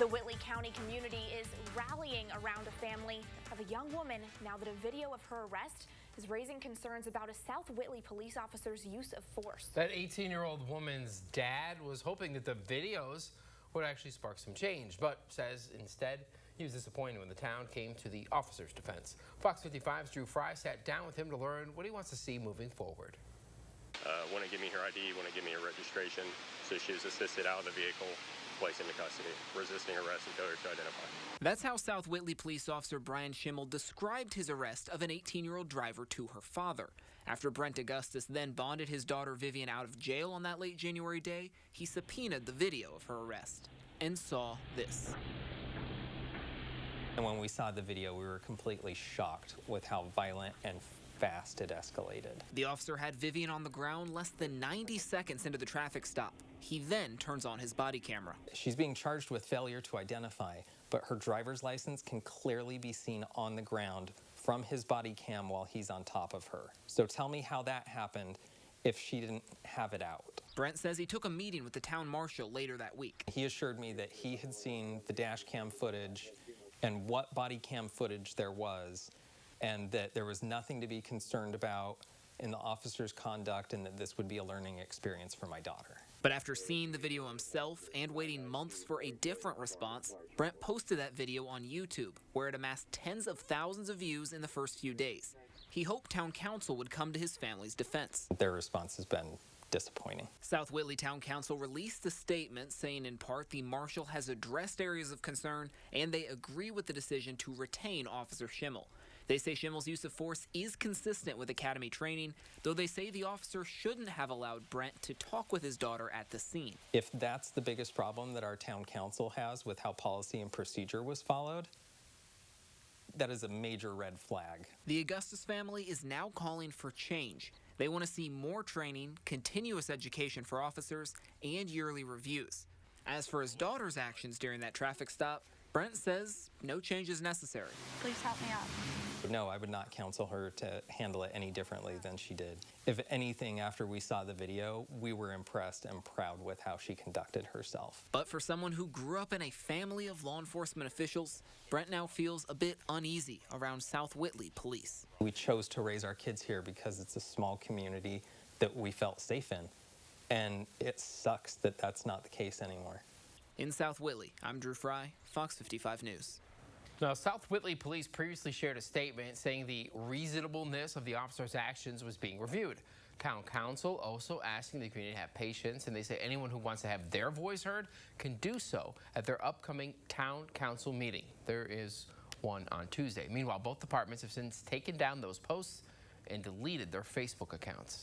The Whitley County community is rallying around a family of a young woman now that a video of her arrest is raising concerns about a South Whitley police officer's use of force. That 18-year-old woman's dad was hoping that the videos would actually spark some change, but says instead he was disappointed when the town came to the officer's defense. Fox 55's Drew Fry sat down with him to learn what he wants to see moving forward. Want to give me her ID, want to give me her registration. So she was assisted out of the vehicle, placed into custody, resisting arrest and failure to identify. That's how South Whitley police officer Brian Schimmel described his arrest of an 18-year-old driver to her father. After Brent Augustus then bonded his daughter Vivian out of jail on that late January day, he subpoenaed the video of her arrest and saw this. And when we saw the video, we were completely shocked with how violent and fast it escalated. The officer had Vivian on the ground less than 90 seconds into the traffic stop. He then turns on his body camera. She's being charged with failure to identify, but her driver's license can clearly be seen on the ground from his body cam while he's on top of her. So tell me how that happened if she didn't have it out. Brent says he took a meeting with the town marshal later that week. He assured me that he had seen the dash cam footage and what body cam footage there was, and that there was nothing to be concerned about in the officer's conduct and that this would be a learning experience for my daughter. But after seeing the video himself and waiting months for a different response, Brent posted that video on YouTube, where it amassed tens of thousands of views in the first few days. He hoped town council would come to his family's defense. Their response has been disappointing. South Whitley Town Council released a statement saying in part the marshal has addressed areas of concern and they agree with the decision to retain Officer Schimmel. They say Schimmel's use of force is consistent with academy training, though they say the officer shouldn't have allowed Brent to talk with his daughter at the scene. If that's the biggest problem that our town council has with how policy and procedure was followed, that is a major red flag. The Augustus family is now calling for change. They want to see more training, continuous education for officers, and yearly reviews. As for his daughter's actions during that traffic stop, Brent says no change is necessary. Please help me out. No, I would not counsel her to handle it any differently than she did. If anything, after we saw the video, we were impressed and proud with how she conducted herself. But for someone who grew up in a family of law enforcement officials, Brent now feels a bit uneasy around South Whitley police. We chose to raise our kids here because it's a small community that we felt safe in. And it sucks that that's not the case anymore. In South Whitley, I'm Drew Fry, Fox 55 News. Now, South Whitley police previously shared a statement saying the reasonableness of the officer's actions was being reviewed. Town council also asking the community to have patience, and they say anyone who wants to have their voice heard can do so at their upcoming town council meeting. There is one on Tuesday. Meanwhile, both departments have since taken down those posts and deleted their Facebook accounts.